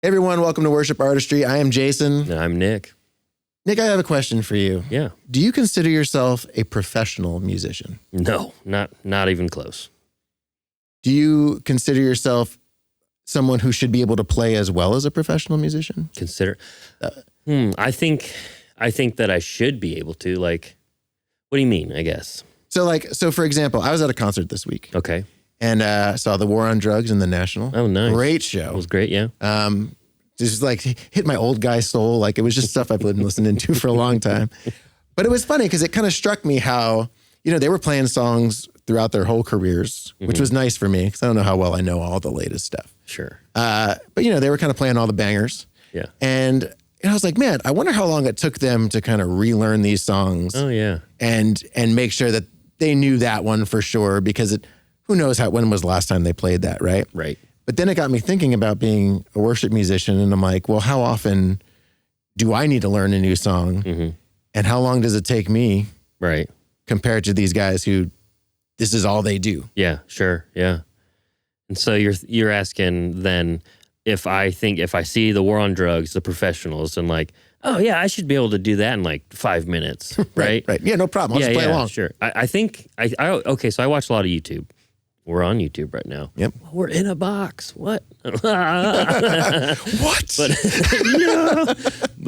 Hey everyone, welcome to Worship Artistry. I am Jason. And I'm Nick. Nick, I have a question for you. Yeah. Do you consider yourself a professional musician? No, not even close. Do you consider yourself someone who should be able to play as well as a professional musician? I think that I should be able to. Like, what do you mean, I guess? So for example, I was at a concert this week. Okay. And saw the War on Drugs in the National. Oh, nice. Great show. It was great, yeah. Just like hit my old guy soul. Like it was just stuff I've been listening to for a long time. But it was funny because it kind of struck me how, they were playing songs throughout their whole careers, which was nice for me because I don't know how well I know all the latest stuff. Sure. But they were kind of playing all the bangers. Yeah. And I was like, man, I wonder how long it took them to kind of relearn these songs. Oh, yeah. And make sure that they knew that one for sure because who knows when was the last time they played that, right? Right. But then it got me thinking about being a worship musician, and I'm like, well, how often do I need to learn a new song? Mm-hmm. And how long does it take me? Right. Compared to these guys who this is all they do. Yeah, sure. Yeah. And so you're asking then if I see the War on Drugs, the professionals, and like, oh yeah, I should be able to do that in like 5 minutes, right? Right. Yeah, no problem. I'll just play along. Sure. I think okay, so I watch a lot of YouTube. We're on YouTube right now. Yep. We're in a box. What? What? But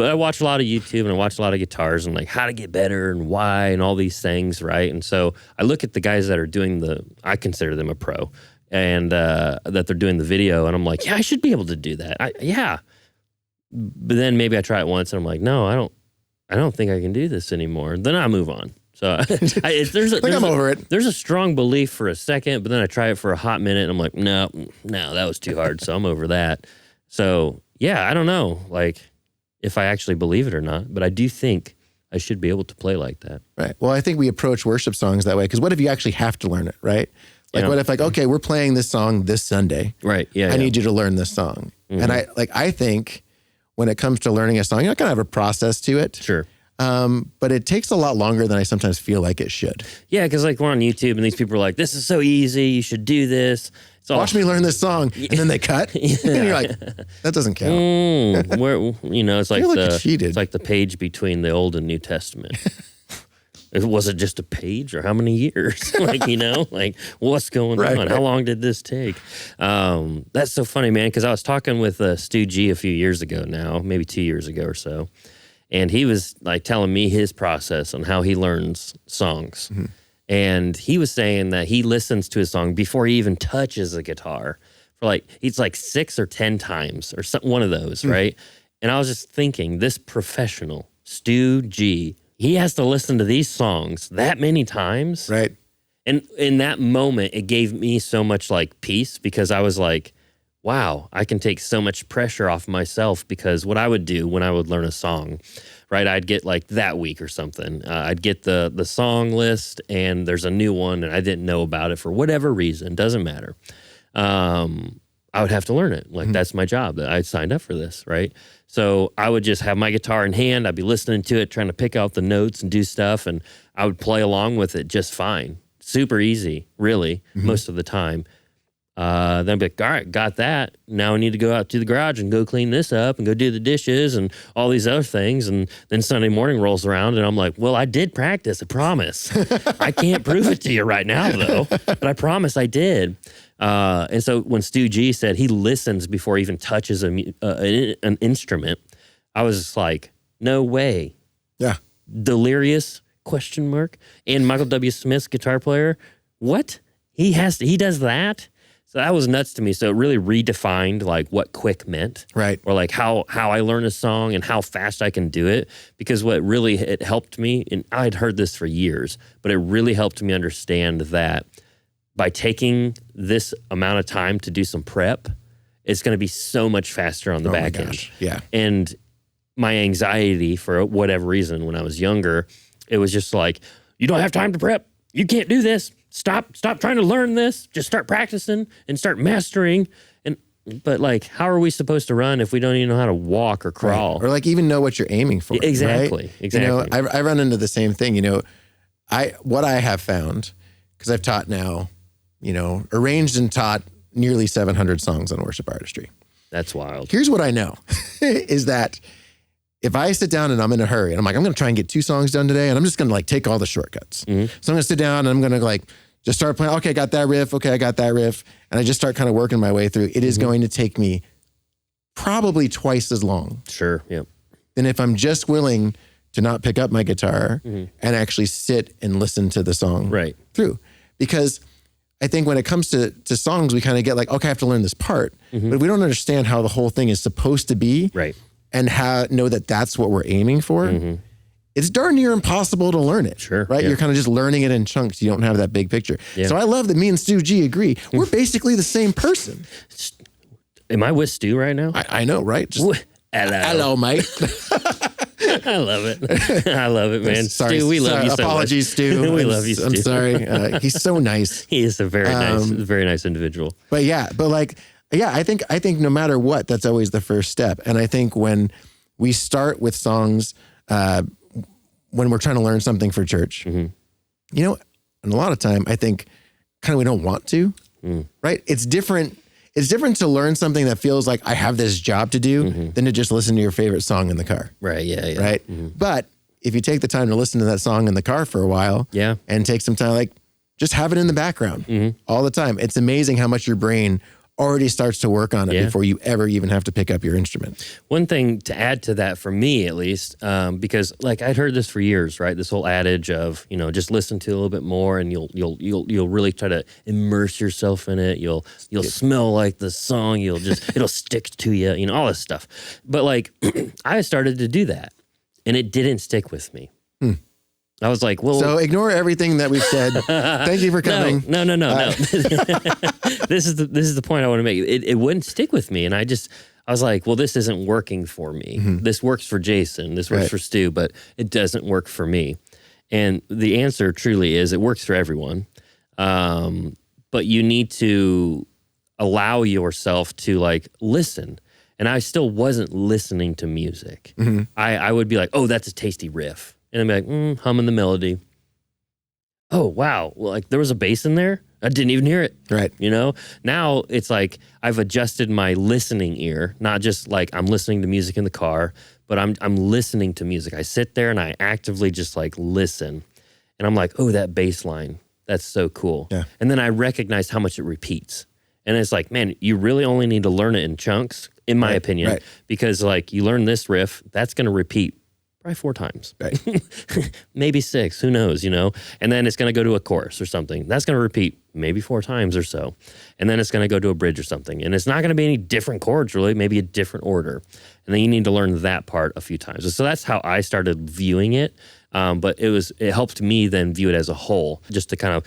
I watch a lot of YouTube and I watch a lot of guitars and like how to get better and why and all these things, right? And so I look at the guys that are doing I consider them a pro, and that they're doing the video, and I'm like, yeah, I should be able to do that. Yeah. But then maybe I try it once and I'm like, no, I don't think I can do this anymore. Then I move on. So I'm over it. There's a strong belief for a second, but then I try it for a hot minute and I'm like, no, that was too hard. So I'm over that. So yeah, I don't know, like if I actually believe it or not, but I do think I should be able to play like that. Right. Well, I think we approach worship songs that way because what if you actually have to learn it, right? Like what if okay, we're playing this song this Sunday. Right. Yeah. I need you to learn this song. Mm-hmm. And I think when it comes to learning a song, you're not gonna have a process to it. Sure. But it takes a lot longer than I sometimes feel like it should. Yeah, because like we're on YouTube and these people are like, this is so easy, you should do this. Watch me learn this song. And then they cut. And you're like, that doesn't count. It's like it's like the page between the Old and New Testament. Was it just a page or how many years? like what's going on? Right. How long did this take? That's so funny, man, because I was talking with Stu G a few years ago now, maybe 2 years ago or so. And he was like telling me his process on how he learns songs. Mm-hmm. And he was saying that he listens to a song before he even touches a guitar for it's like 6 or 10 times or one of those, right? And I was just thinking, this professional, Stu G, he has to listen to these songs that many times. Right. And in that moment, it gave me so much like peace because I was like, wow, I can take so much pressure off myself because what I would do when I would learn a song, right, I'd get like that week or something. I'd get the song list and there's a new one and I didn't know about it for whatever reason. Doesn't matter. I would have to learn it. Like that's my job. I signed up for this, right? So I would just have my guitar in hand. I'd be listening to it, trying to pick out the notes and do stuff. And I would play along with it just fine. Super easy, really, most of the time. Then I'd be like, all right, got that. Now I need to go out to the garage and go clean this up and go do the dishes and all these other things. And then Sunday morning rolls around and I'm like, well, I did practice, I promise. I can't prove it to you right now, though, but I promise I did. And so when Stu G said he listens before he even touches an instrument, I was just like, no way. Yeah. Delirious, ? And Michael W. Smith's guitar player, what? He does that? So that was nuts to me. So it really redefined like what quick meant. Right. Or like how I learn a song and how fast I can do it. Because it helped me, and I'd heard this for years, but it really helped me understand that by taking this amount of time to do some prep, it's going to be so much faster on the back end. Yeah. And my anxiety for whatever reason when I was younger, it was just like, you don't have time to prep. You can't do this. Stop trying to learn this. Just start practicing and start mastering. But like, how are we supposed to run if we don't even know how to walk or crawl? Right. Or like even know what you're aiming for. Exactly. Right? Exactly. I run into the same thing. What I have found, because I've taught now, arranged and taught nearly 700 songs on Worship Artistry. That's wild. Here's what I know is that if I sit down and I'm in a hurry and I'm like, I'm going to try and get 2 songs done today, and I'm just going to like take all the shortcuts. So I'm going to sit down and I'm going to like just start playing. Okay, I got that riff. Okay, I got that riff. And I just start kind of working my way through. It is going to take me probably twice as long. Sure. Yep. Than if I'm just willing to not pick up my guitar and actually sit and listen to the song through. Because I think when it comes to songs, we kind of get like, okay, I have to learn this part, but we don't understand how the whole thing is supposed to be, and know that that's what we're aiming for. It's darn near impossible to learn it. Sure. Right? Yeah. You're kind of just learning it in chunks. You don't have that big picture. Yeah. So I love that me and Stu G agree. We're basically the same person. Am I with Stu right now? I know, right? Just, hello, mate. I love it. I love it, man. Sorry, Stu, we love you so apologies, much. Stu. We love you, Stu. I'm sorry. He's so nice. He is a very nice individual. But I think no matter what, that's always the first step. And I think when we start with songs, when we're trying to learn something for church, and a lot of time, I think kind of we don't want to, right? It's different. It's different to learn something that feels like I have this job to do than to just listen to your favorite song in the car. Right. Yeah. Right. But if you take the time to listen to that song in the car for a while, and take some time, like just have it in the background all the time. It's amazing how much your brain already starts to work on it before you ever even have to pick up your instrument. One thing to add to that, for me at least, because like I'd heard this for years, right? This whole adage of, just listen to it a little bit more, and you'll really try to immerse yourself in it. You'll smell like the song. It'll stick to you, all this stuff. But like I started to do that, and it didn't stick with me. I was like, well... So ignore everything that we've said. Thank you for coming. No. This is the point I want to make. It wouldn't stick with me. And I was like, well, this isn't working for me. This works for Jason. This works for Stu, but it doesn't work for me. And the answer truly is it works for everyone. But you need to allow yourself to like listen. And I still wasn't listening to music. I would be like, oh, that's a tasty riff. And I'd be like, humming the melody. Oh, wow. Well, like there was a bass in there. I didn't even hear it. Right. Now it's like I've adjusted my listening ear, not just like I'm listening to music in the car, but I'm listening to music. I sit there and I actively just like listen. And I'm like, oh, that bass line, that's so cool. Yeah. And then I recognize how much it repeats. And it's like, man, you really only need to learn it in chunks, in my opinion, because like you learn this riff, that's going to repeat probably 4 times, maybe 6, who knows, and then it's going to go to a chorus or something. That's going to repeat maybe 4 times or so. And then it's going to go to a bridge or something. And it's not going to be any different chords, really, maybe a different order. And then you need to learn that part a few times. So that's how I started viewing it. But it helped me then view it as a whole, just to kind of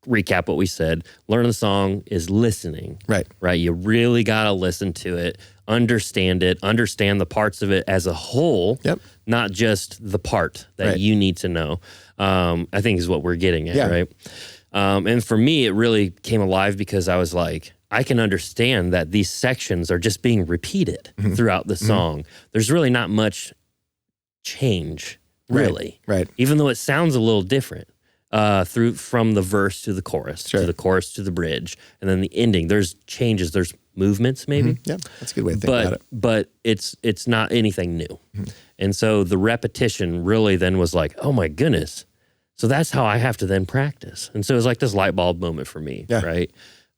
recap what we said. Learn the song is listening. Right. You really got to listen to it, understand the parts of it as a whole, not just the part that you need to know. I think is what we're getting at, right? And for me, it really came alive because I was like, I can understand that these sections are just being repeated throughout the song. There's really not much change, really. Right. Even though it sounds a little different. From the verse to the chorus, to the chorus to the bridge, and then the ending. There's changes, there's movements maybe. Yeah, that's a good way to think about it. But it's not anything new. And so the repetition really then was like, oh my goodness. So that's how I have to then practice. And so it was like this light bulb moment for me, right?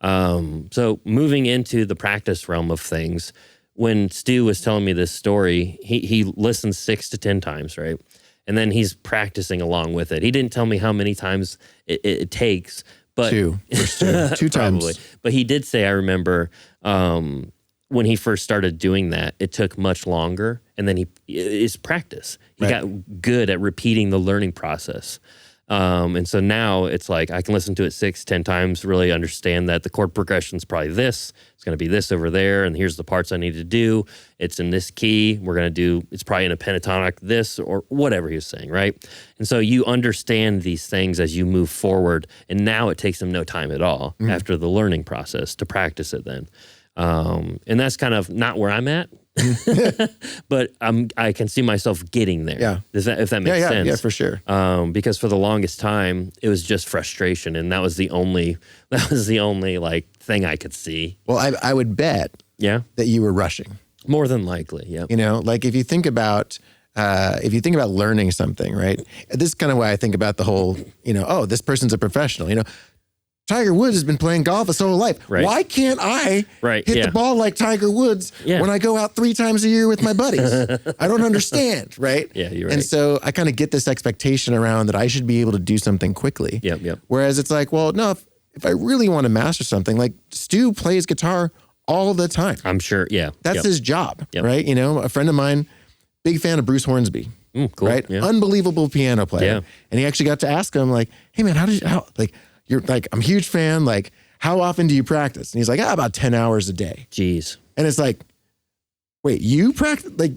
So moving into the practice realm of things, when Stu was telling me this story, he listened 6 to 10 times, right? And then he's practicing along with it. He didn't tell me how many times it takes, but 2 times. Probably. But he did say, I remember when he first started doing that, it took much longer. And then it's practice. He got good at repeating the learning process. And so now it's like I can listen to it 6, 10 times, really understand that the chord progression is probably this. It's going to be this over there, and here's the parts I need to do. It's in this key. We're going to do, it's probably in a pentatonic this or whatever he was saying, right? And so you understand these things as you move forward, and now it takes them no time at all after the learning process to practice it then. And that's kind of not where I'm at. But I can see myself getting there. Yeah. If that makes sense. Yeah, for sure. Because for the longest time, it was just frustration, and that was the only like thing I could see. Well, I would bet Yeah. that you were rushing. More than likely. Yeah. You know, like if you think about learning something, right? This is kind of why I think about the whole, you know, oh, this person's a professional. You know, Tiger Woods has been playing golf his whole life. Right. Why can't I hit the ball like Tiger Woods when I go out 3 times a year with my buddies? I don't understand, right? Yeah, you're right. And so I kind of get this expectation around that I should be able to do something quickly. Yep. Whereas it's like, well, no, if I really want to master something, like Stu plays guitar all the time. I'm sure. Yeah. That's his job, right? You know, a friend of mine, big fan of Bruce Hornsby. Cool. Right? Yeah. Unbelievable piano player. Yeah. And he actually got to ask him, like, hey man, you're like, I'm a huge fan. Like, how often do you practice? And he's like, about 10 hours a day. Jeez. And it's like, wait, you practice? Like,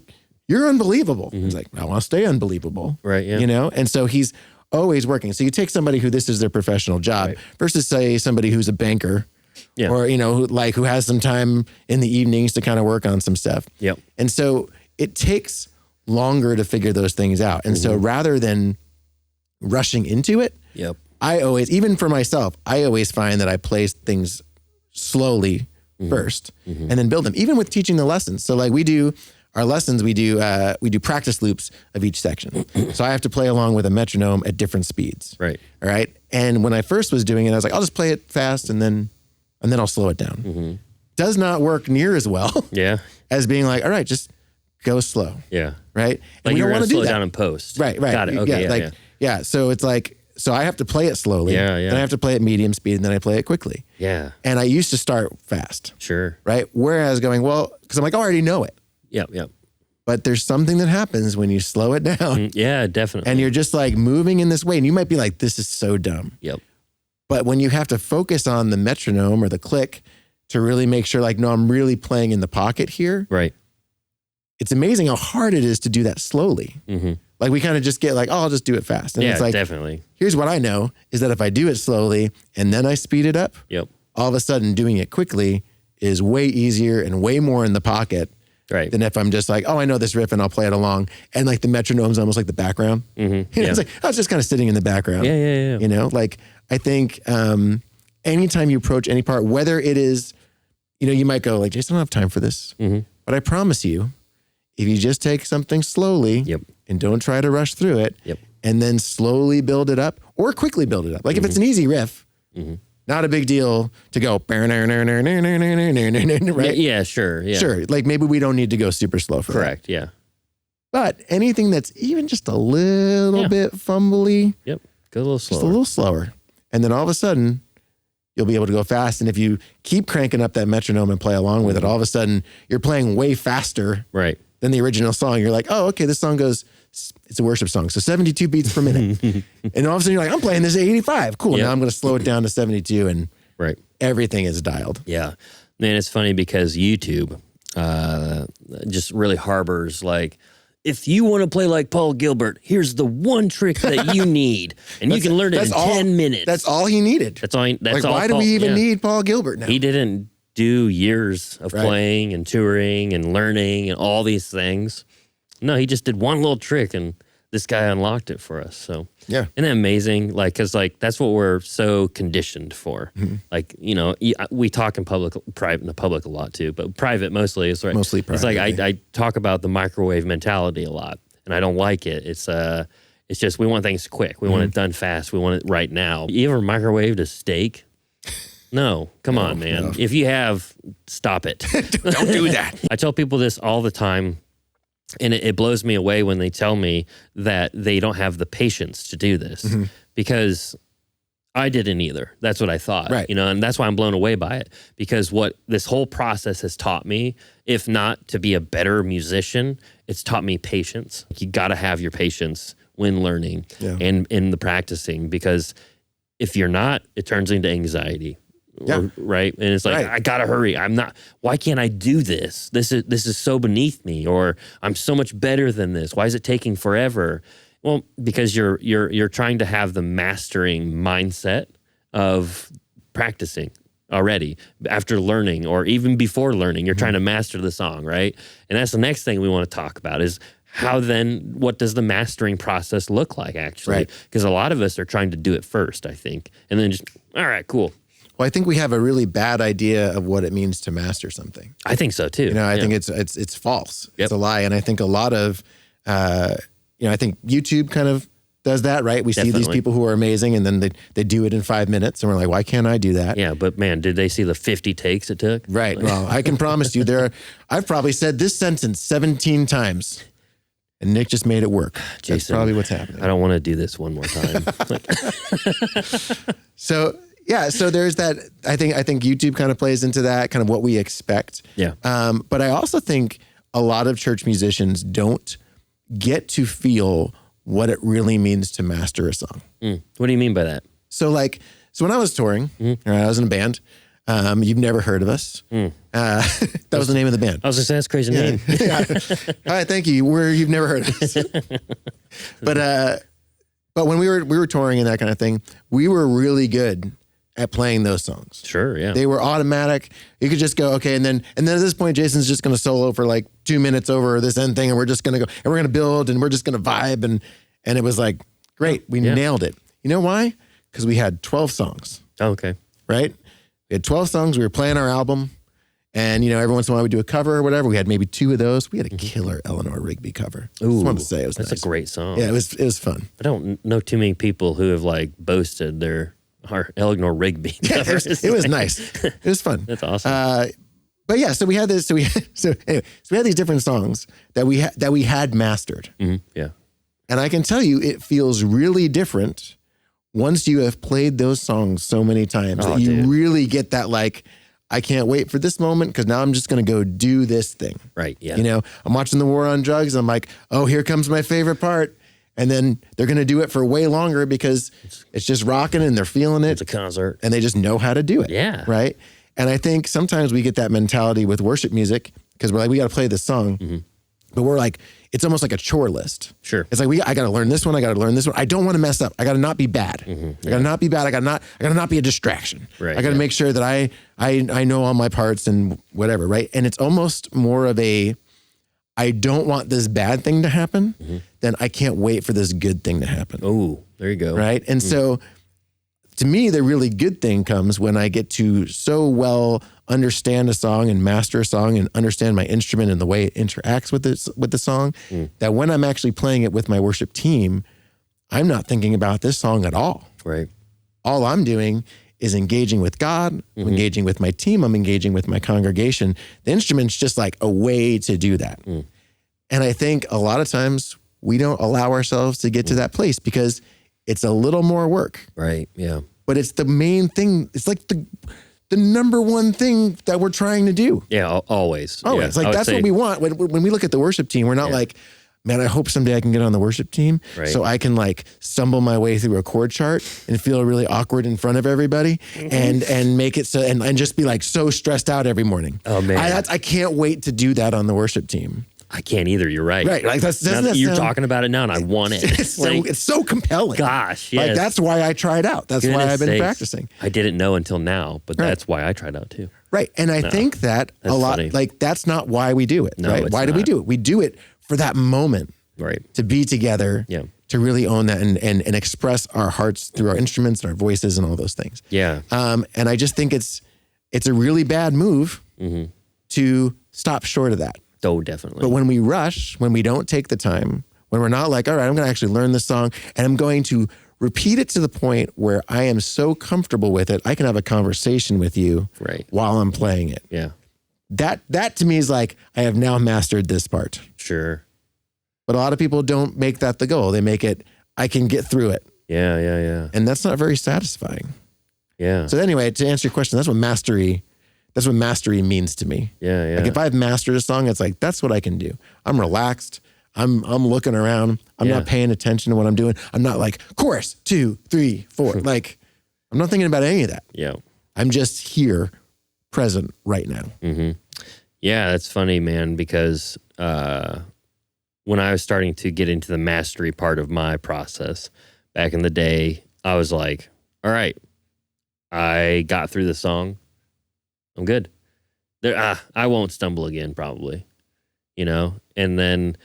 you're unbelievable. He's like, I want to stay unbelievable. Right. Yeah. You know? And so he's always working. So you take somebody who this is their professional job versus say somebody who's a banker or, you know, who has some time in the evenings to kind of work on some stuff. Yep. And so it takes longer to figure those things out. And so rather than rushing into it, I always, even for myself, I always find that I play things slowly first and then build them, even with teaching the lessons. So like we do our lessons, we do practice loops of each section. So I have to play along with a metronome at different speeds. Right. All right. And when I first was doing it, I was like, I'll just play it fast and then I'll slow it down. Does not work near as well as being like, all right, just go slow. Yeah. Right. Like you're going to slow down in post. Right. Got it. Okay. Yeah. So it's like, so I have to play it slowly. Then I have to play it medium speed and then I play it quickly. Yeah. And I used to start fast. Sure. Right. Whereas going, well, because I'm like, I already know it. Yep. But there's something that happens when you slow it down. Yeah, definitely. And you're just like moving in this way. And you might be like, this is so dumb. Yep. But when you have to focus on the metronome or the click to really make sure like, no, I'm really playing in the pocket here. Right. It's amazing how hard it is to do that slowly. Like we kind of just get like, oh, I'll just do it fast. And it's like, definitely. Here's what I know is that if I do it slowly and then I speed it up, all of a sudden doing it quickly is way easier and way more in the pocket than if I'm just like, oh, I know this riff and I'll play it along. And like the metronome's almost like the background. You know, it's like, I was just kind of sitting in the background. Yeah. You know, like I think anytime you approach any part, whether it is, you know, you might go like, Jason, I don't have time for this. But I promise you, if you just take something slowly and don't try to rush through it and then slowly build it up or quickly build it up. Like if it's an easy riff, not a big deal to go, right? Yeah, sure. Yeah. Sure. Like maybe we don't need to go super slow for Correct. that. Yeah. But anything that's even just a little bit fumbly, Go a little slower. just a little slower. And then all of a sudden you'll be able to go fast. And if you keep cranking up that metronome and play along with it, all of a sudden you're playing way faster than the original song. You're like, oh, okay, this song goes, it's a worship song. So 72 beats per minute. And all of a sudden you're like, I'm playing this at 85. Cool. Now I'm going to slow it down to 72 and everything is dialed. Yeah. Man, it's funny because YouTube just really harbors like, if you want to play like Paul Gilbert, here's the one trick that you need. And you can learn it in 10 minutes. That's all he needed. That's all. Why do we even need Paul Gilbert now? He didn't do years of playing and touring and learning and all these things. No, he just did one little trick and this guy unlocked it for us. So isn't that amazing? Like, cause like, that's what we're so conditioned for. Like, you know, we talk in public a lot too, but private mostly is Mostly private. It's like, I talk about the microwave mentality a lot and I don't like it. It's just, we want things quick. We want it done fast. We want it right now. You ever microwaved a steak? No, come on, man. No. If you have, stop it. Don't do that. I tell people this all the time. And it blows me away when they tell me that they don't have the patience to do this because I didn't either. That's what I thought, you know, and that's why I'm blown away by it because what this whole process has taught me, if not to be a better musician, it's taught me patience. You got to have your patience when learning and in the practicing because if you're not, it turns into anxiety. Right. And it's like, I gotta hurry. Why can't I do this? This is so beneath me, or I'm so much better than this. Why is it taking forever? Well, because you're trying to have the mastering mindset of practicing already after learning, or even before learning, you're trying to master the song, right? And that's the next thing we want to talk about is how then, what does the mastering process look like actually? Because a lot of us are trying to do it first, I think, and then just, all right, cool. Well, I think we have a really bad idea of what it means to master something. I think so too. I think it's false. Yep. It's a lie. And I think a lot of, I think YouTube kind of does that, right? We see these people who are amazing and then they do it in 5 minutes and we're like, why can't I do that? Yeah, but man, did they see the 50 takes it took? Right. Well, I can promise you I've probably said this sentence 17 times and Nick just made it work. Jason, that's probably what's happening. I don't want to do this one more time. So there's that. I think YouTube kind of plays into that, kind of what we expect. Yeah. But I also think a lot of church musicians don't get to feel what it really means to master a song. What do you mean by that? So when I was touring, I was in a band. You've never heard of us. That was the name of the band. I was going to say, that's a crazy name. Yeah. All right, thank you. You've never heard of us. But when we were touring and that kind of thing, we were really good at playing those songs. Sure, yeah. They were automatic. You could just go, okay, and then at this point, Jason's just going to solo for like 2 minutes over this end thing, and we're just going to go, and we're going to build, and we're just going to vibe, and it was like, great, we nailed it. You know why? Because we had 12 songs. Oh, okay. Right? We had 12 songs. We were playing our album, and every once in a while we do a cover or whatever. We had maybe 2 of those. We had a killer Eleanor Rigby cover. I just wanted to say it was that's nice. A great song. Yeah, it was fun. I don't know too many people who have like boasted their Eleanor Rigby covers. It was nice. It was fun. That's awesome. But yeah, so we had this. So we had these different songs that we had mastered. Yeah, and I can tell you, it feels really different once you have played those songs so many times that you really get that like, I can't wait for this moment because now I'm just going to go do this thing. Right. Yeah. I'm watching The War on Drugs. And I'm like, oh, here comes my favorite part. And then they're going to do it for way longer because it's just rocking and they're feeling it. It's a concert. And they just know how to do it. Yeah. Right. And I think sometimes we get that mentality with worship music because we're like, we got to play this song. But we're like, it's almost like a chore list. Sure. It's like, I got to learn this one. I got to learn this one. I don't want to mess up. I got to not be bad. I got to not be bad. I got to not be a distraction. Right. I got to make sure that I know all my parts and whatever. Right. And it's almost more of I don't want this bad thing to happen, then I can't wait for this good thing to happen. Oh, there you go. Right. And so to me, the really good thing comes when I get to so well understand a song and master a song and understand my instrument and the way it interacts with the song, that when I'm actually playing it with my worship team, I'm not thinking about this song at all. Right. All I'm doing is engaging with God, I'm engaging with my team, I'm engaging with my congregation. The instrument's just like a way to do that. And I think a lot of times we don't allow ourselves to get to that place because it's a little more work. Right. Yeah. But it's the main thing. It's like the number one thing that we're trying to do. Yeah. Always. Oh, Yeah. it's like, that's what we want. When we look at the worship team, we're not like, man, I hope someday I can get on the worship team so I can like stumble my way through a chord chart and feel really awkward in front of everybody and make it so, and just be like so stressed out every morning. Oh man. I can't wait to do that on the worship team. I can't either. You're right. Right. Like you're talking about it now and I want it. It's so compelling. Gosh. Yes. Like that's why I tried out. That's why I've been practicing. I didn't know until now, but that's why I tried out too. Right. And I think that a lot, funny. like that's not why we do it. No, right. Why do we do it? We do it for that moment. Right. To be together. Yeah. To really own that and express our hearts through our instruments and our voices and all those things. Yeah. And I just think it's a really bad move to stop short of that. Oh, definitely. But when we rush, when we don't take the time, when we're not like, all right, I'm going to actually learn this song and I'm going to repeat it to the point where I am so comfortable with it, I can have a conversation with you while I'm playing it. Yeah. That to me is like, I have now mastered this part. Sure. But a lot of people don't make that the goal. They make it, I can get through it. Yeah, yeah, yeah. And that's not very satisfying. Yeah. So anyway, to answer your question, that's what mastery means to me. Yeah, yeah. Like if I've mastered a song, it's like, that's what I can do. I'm relaxed. I'm looking around. I'm not paying attention to what I'm doing. I'm not like chorus 2, 3, 4. Like I'm not thinking about any of that. Yeah. I'm just here present right now. Yeah, that's funny, man, because when I was starting to get into the mastery part of my process back in the day, I was like, all right, I got through the song. I'm good. I won't stumble again, probably, and then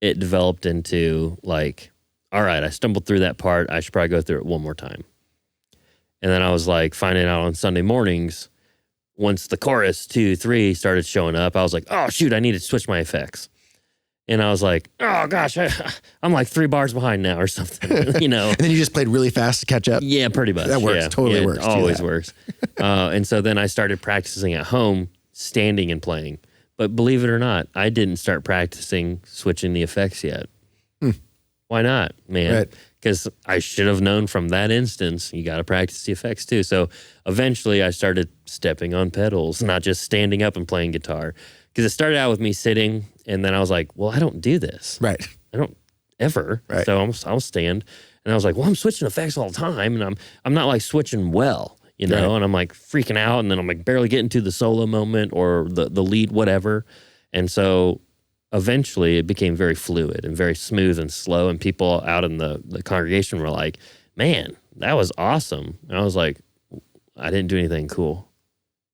it developed into like, all right, I stumbled through that part. I should probably go through it one more time. And then I was like finding out on Sunday mornings, once the chorus 2, 3 started showing up, I was like, oh shoot, I need to switch my effects. And I was like, oh gosh, I'm like 3 bars behind now or something, you know. And then you just played really fast to catch up? Yeah, pretty much. That works, totally works. It always works. And so then I started practicing at home, standing and playing. But believe it or not, I didn't start practicing switching the effects yet. Why not, man? Right. Because I should have known from that instance, you got to practice the effects too. So eventually I started stepping on pedals, not just standing up and playing guitar. Because it started out with me sitting, and then I was like, well, I don't do this. Right. I don't ever. Right. So I'll stand. And I was like, well, I'm switching effects all the time, and I'm not like switching well, you know, and I'm like freaking out, and then I'm like barely getting to the solo moment or the lead, whatever. And so eventually it became very fluid and very smooth and slow, and people out in the congregation were like, man, that was awesome. And I was like, I didn't do anything cool.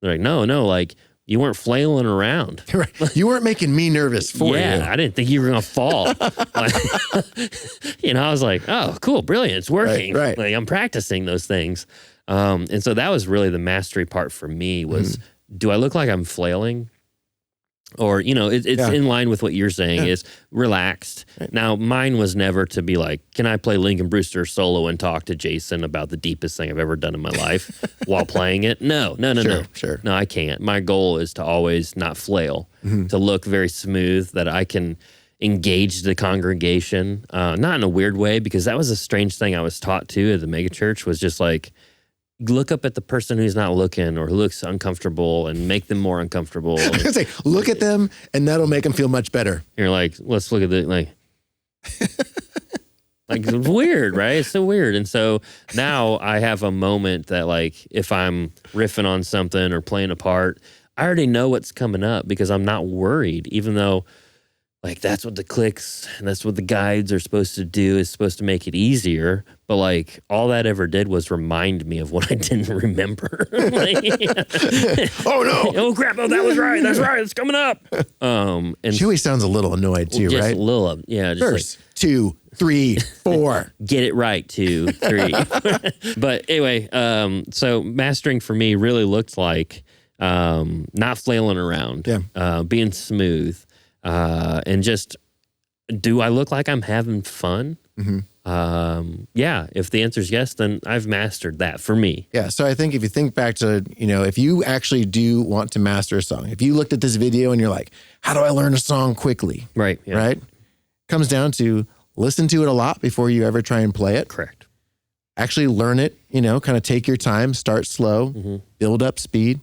They're like, no, like, you weren't flailing around. Right. You weren't making me nervous for you. Yeah, I didn't think you were going to fall. You know, I was like, oh, cool, brilliant. It's working. Right. Like, I'm practicing those things. And so that was really the mastery part for me was, do I look like I'm flailing? Or, you know, it's in line with what you're saying is relaxed. Right. Now, mine was never to be like, can I play Lincoln Brewster solo and talk to Jason about the deepest thing I've ever done in my life while playing it? No. Sure. No, I can't. My goal is to always not flail, to look very smooth, that I can engage the congregation, not in a weird way, because that was a strange thing I was taught too at the megachurch was just like, look up at the person who's not looking or who looks uncomfortable and make them more uncomfortable. I was gonna say, look at them and that'll make them feel much better. You're like, let's look at the, like it's weird, right? It's so weird. And so now I have a moment that like, if I'm riffing on something or playing a part, I already know what's coming up because I'm not worried, even though like that's what the clicks and that's what the guides are supposed to do, is supposed to make it easier. But like all that ever did was remind me of what I didn't remember. Like, oh no! Oh crap! Oh, that was right. That's right. It's coming up. And Chewy sounds a little annoyed too, just right? A little, yeah. Just First, 2, 3, 4. Get it right, 2, 3. But anyway, so mastering for me really looked like not flailing around, being smooth. And just, do I look like I'm having fun? Yeah. If the answer is yes, then I've mastered that for me. Yeah. So I think if you think back to, you know, if you actually do want to master a song, if you looked at this video and you're like, how do I learn a song quickly? Right. Yeah. Right. Comes down to listen to it a lot before you ever try and play it. Correct. Actually learn it, you know, kind of take your time, start slow, build up speed,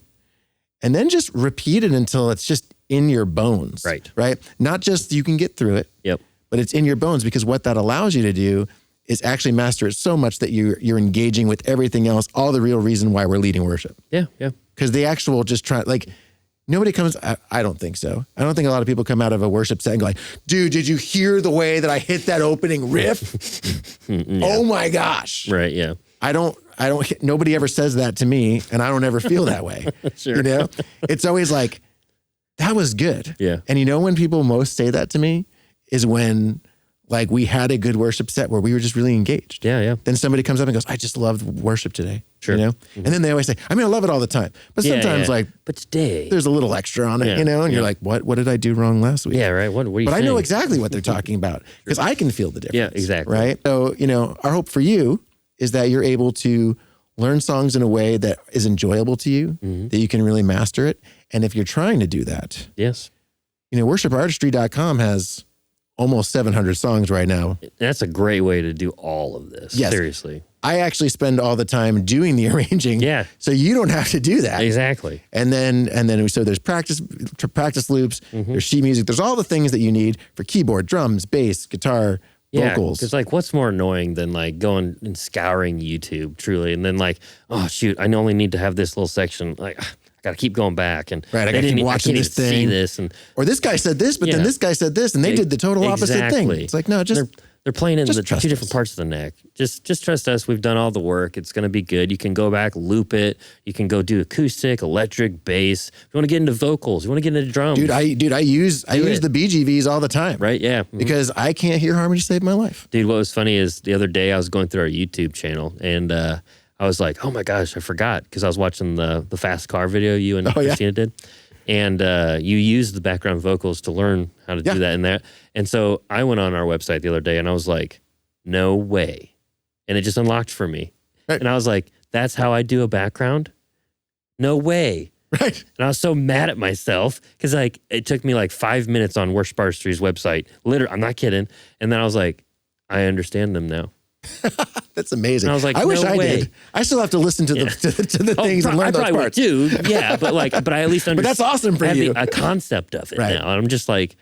and then just repeat it until it's just in your bones. Right. Not just you can get through it. Yep. But it's in your bones, because what that allows you to do is actually master it so much that you're engaging with everything else, all the real reason why we're leading worship. Yeah. Because the actual just try, like, nobody comes, I don't think so. I don't think a lot of people come out of a worship set and go like, dude, did you hear the way that I hit that opening riff? Oh my gosh. Right, yeah. I don't, nobody ever says that to me, and I don't ever feel that way. Sure. You know? It's always like, that was good. Yeah. And you know when people most say that to me is when like we had a good worship set where we were just really engaged. Yeah. Then somebody comes up and goes, I just loved worship today. Sure. You know? And then they always say, I mean, I love it all the time. But sometimes like, but today there's a little extra on it, you know? And you're like, what did I do wrong last week? Yeah, right. What are you But saying? I know exactly what they're talking about because I can feel the difference. Yeah, exactly. Right? So, you know, our hope for you is that you're able to learn songs in a way that is enjoyable to you, that you can really master it. And if you're trying to do that, yes, you know, worshipartistry.com has almost 700 songs right now. That's a great way to do all of this. Yes. Seriously. I actually spend all the time doing the arranging. Yeah. So you don't have to do that. Exactly. And then so there's practice loops, there's sheet music, there's all the things that you need for keyboard, drums, bass, guitar, vocals. Because like, what's more annoying than like going and scouring YouTube truly, and then like, oh shoot, I only need to have this little section. Like, I got to keep going back, and right, I got to keep watching this thing. See this, or this guy said this, but then this guy said this, and they did the total opposite thing. It's like, no, just they're playing in the two us. different parts of the neck. Just trust us. We've done all the work. It's going to be good. You can go back, loop it. You can go do acoustic, electric, bass. If you want to get into vocals, you want to get into drums. Dude, I use the BGVs all the time. Right? Yeah. Because I can't hear harmony save my life. Dude, what was funny is the other day I was going through our YouTube channel, and I I was like, oh my gosh, I forgot, because I was watching the fast car video you and Christina did. And you used the background vocals to learn how to do that in there. And so I went on our website the other day and I was like, no way. And it just unlocked for me. Right. And I was like, that's how I do a background? No way. Right. And I was so mad at myself because like it took me like 5 minutes on Worship Artistry's website. Literally, I'm not kidding. And then I was like, I understand them now. That's amazing. And I was like, I wish no I way. did. I still have to listen to the things and learn those parts. I probably would too. Yeah, but I at least understand. But that's awesome for you. A concept of it right. now. And I'm just like,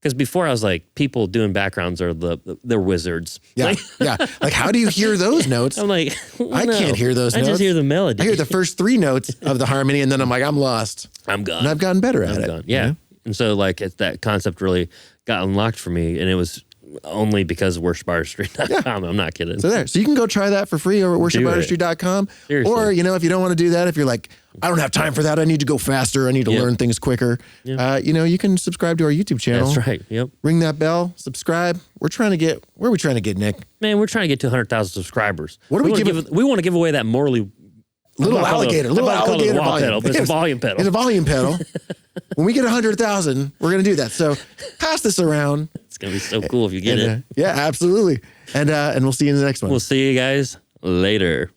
because before I was like, people doing backgrounds are they're wizards. Yeah, yeah. Like, how do you hear those notes? I'm like, I can't hear those notes. I just hear the melody. I hear the first 3 notes of the harmony, and then I'm like, I'm lost. I'm gone. And I've gotten better at it. Gone. Yeah. And so like that concept really got unlocked for me, and it was only because of worshipartistry.com. I'm not kidding. So you can go try that for free over at worshipartistry.com. Seriously. Or, if you don't want to do that, if you're like, I don't have time for that, I need to go faster, I need to learn things quicker, you can subscribe to our YouTube channel. That's right. Yep. Ring that bell, subscribe. Where are we trying to get, Nick? Man, we're trying to get to 100,000 subscribers. What do we want to give away that morally little alligator volume pedal. But it's a volume pedal. It's a volume pedal. When we get 100,000, we're going to do that. So pass this around. It's going to be so cool if you get it. Yeah, absolutely. And we'll see you in the next one. We'll see you guys later.